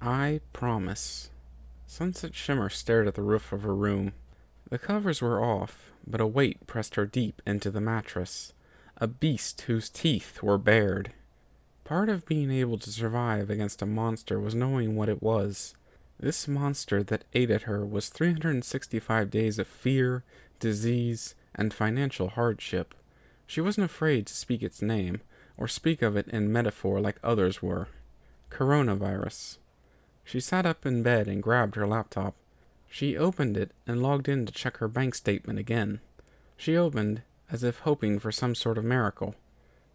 I promise. Sunset Shimmer stared at the roof of her room. The covers were off, but a weight pressed her deep into the mattress. A beast whose teeth were bared. Part of being able to survive against a monster was knowing what it was. This monster that ate at her was 365 days of fear, disease, and financial hardship. She wasn't afraid to speak its name, or speak of it in metaphor like others were. Coronavirus. She sat up in bed and grabbed her laptop. She opened it and logged in to check her bank statement again. She opened, as if hoping for some sort of miracle.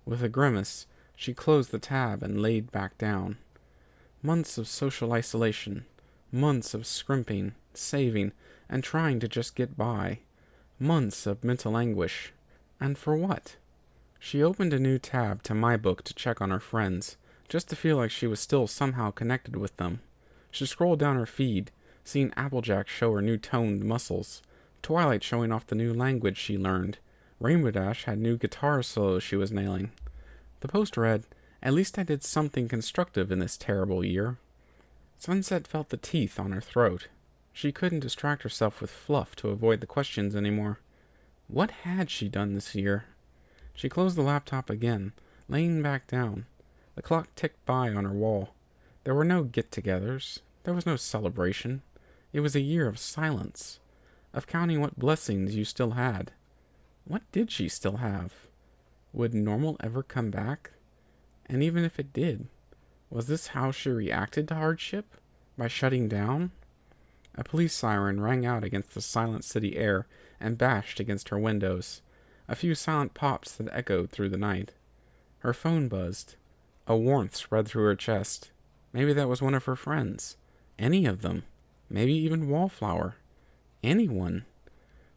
With a grimace, she closed the tab and laid back down. Months of social isolation. Months of scrimping, saving, and trying to just get by. Months of mental anguish. And for what? She opened a new tab to My Book to check on her friends, just to feel like she was still somehow connected with them. She scrolled down her feed, seeing Applejack show her new toned muscles, Twilight showing off the new language she learned, Rainbow Dash had new guitar solos she was nailing. The post read, "At least I did something constructive in this terrible year." Sunset felt the teeth on her throat. She couldn't distract herself with fluff to avoid the questions anymore. What had she done this year? She closed the laptop again, laying back down. The clock ticked by on her wall. There were no get-togethers. There was no celebration. It was a year of silence, of counting what blessings you still had. What did she still have? Would normal ever come back? And even if it did, was this how she reacted to hardship? By shutting down? A police siren rang out against the silent city air and bashed against her windows. A few silent pops that echoed through the night. Her phone buzzed. A warmth spread through her chest. Maybe that was one of her friends. Any of them. Maybe even Wallflower. Anyone.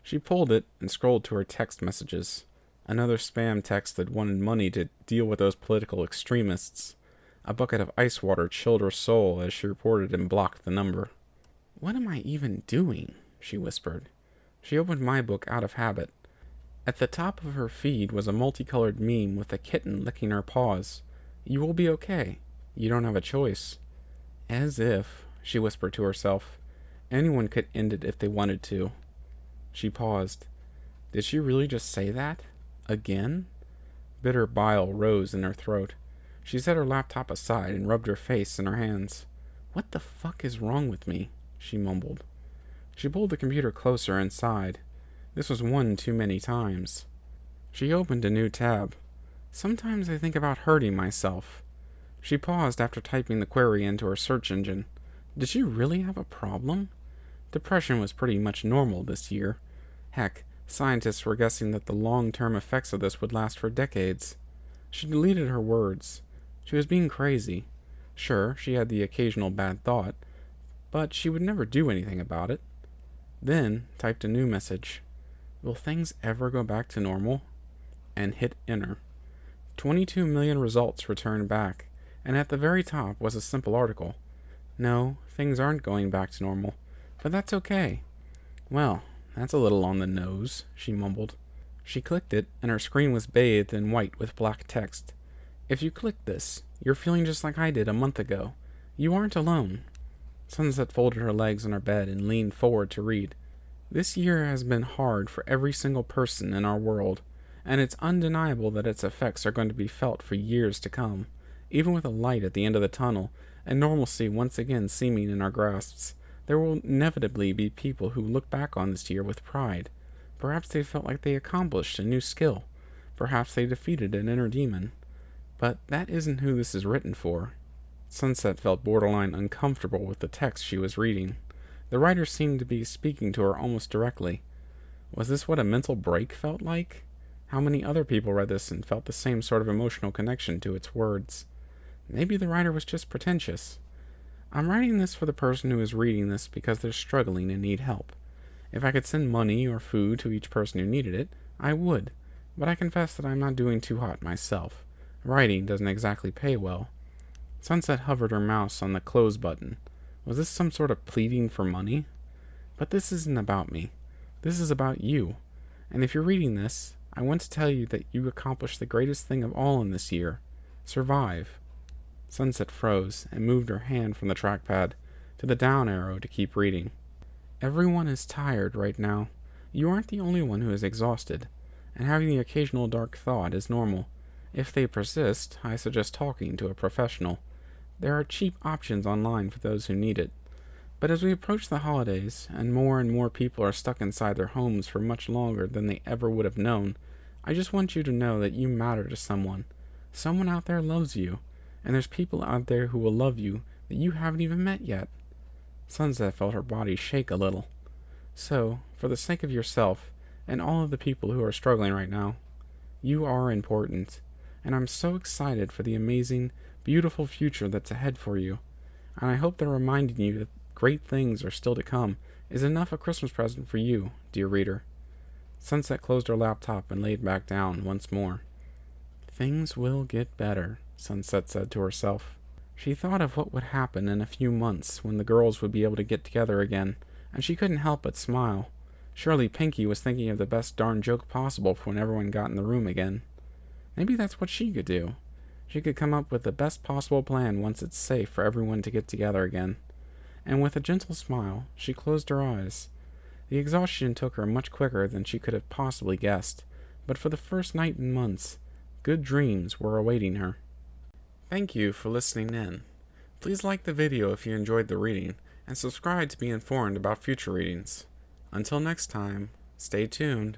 She pulled it and scrolled to her text messages. Another spam text that wanted money to deal with those political extremists. A bucket of ice water chilled her soul as she reported and blocked the number. "What am I even doing?" she whispered. She opened My Book out of habit. At the top of her feed was a multicolored meme with a kitten licking her paws. "You will be okay. You don't have a choice." As if, she whispered to herself, anyone could end it if they wanted to. She paused. Did she really just say that? Again? Bitter bile rose in her throat. She set her laptop aside and rubbed her face in her hands. "What the fuck is wrong with me?" she mumbled. She pulled the computer closer and sighed. This was one too many times. She opened a new tab. "Sometimes I think about hurting myself." She paused after typing the query into her search engine. Did she really have a problem? Depression was pretty much normal this year. Heck, scientists were guessing that the long-term effects of this would last for decades. She deleted her words. She was being crazy. Sure, she had the occasional bad thought, but she would never do anything about it. Then typed a new message. Will things ever go back to normal? And hit enter. 22 million results returned back, and at the very top was a simple article. No, things aren't going back to normal, but that's okay. Well, that's a little on the nose, she mumbled. She clicked it, and her screen was bathed in white with black text. If you click this, you're feeling just like I did a month ago. You aren't alone. Sunset folded her legs on her bed and leaned forward to read. This year has been hard for every single person in our world, and it's undeniable that its effects are going to be felt for years to come. Even with a light at the end of the tunnel, and normalcy once again seeming in our grasps, there will inevitably be people who look back on this year with pride. Perhaps they felt like they accomplished a new skill. Perhaps they defeated an inner demon. But that isn't who this is written for. Sunset felt borderline uncomfortable with the text she was reading. The writer seemed to be speaking to her almost directly. Was this what a mental break felt like? How many other people read this and felt the same sort of emotional connection to its words? Maybe the writer was just pretentious. I'm writing this for the person who is reading this because they're struggling and need help. If I could send money or food to each person who needed it, I would, but I confess that I'm not doing too hot myself. Writing doesn't exactly pay well. Sunset hovered her mouse on the close button. Was this some sort of pleading for money? But this isn't about me. This is about you. And if you're reading this, I want to tell you that you accomplished the greatest thing of all in this year. Survive. Sunset froze and moved her hand from the trackpad to the down arrow to keep reading. Everyone is tired right now. You aren't the only one who is exhausted, and having the occasional dark thought is normal. If they persist, I suggest talking to a professional. There are cheap options online for those who need it. But as we approach the holidays, and more people are stuck inside their homes for much longer than they ever would have known, I just want you to know that you matter to someone. Someone out there loves you, and there's people out there who will love you that you haven't even met yet. Sunset felt her body shake a little. So, for the sake of yourself, and all of the people who are struggling right now, you are important, and I'm so excited for the amazing, beautiful future that's ahead for you, and I hope that reminding you that great things are still to come is enough a Christmas present for you, dear reader. Sunset closed her laptop and laid back down once more. Things will get better, Sunset said to herself. She thought of what would happen in a few months when the girls would be able to get together again, and she couldn't help but smile. Surely Pinky was thinking of the best darn joke possible for when everyone got in the room again. Maybe that's what she could do. She could come up with the best possible plan once it's safe for everyone to get together again. And with a gentle smile, she closed her eyes. The exhaustion took her much quicker than she could have possibly guessed, but for the first night in months, good dreams were awaiting her. Thank you for listening in. Please like the video if you enjoyed the reading, and subscribe to be informed about future readings. Until next time, stay tuned.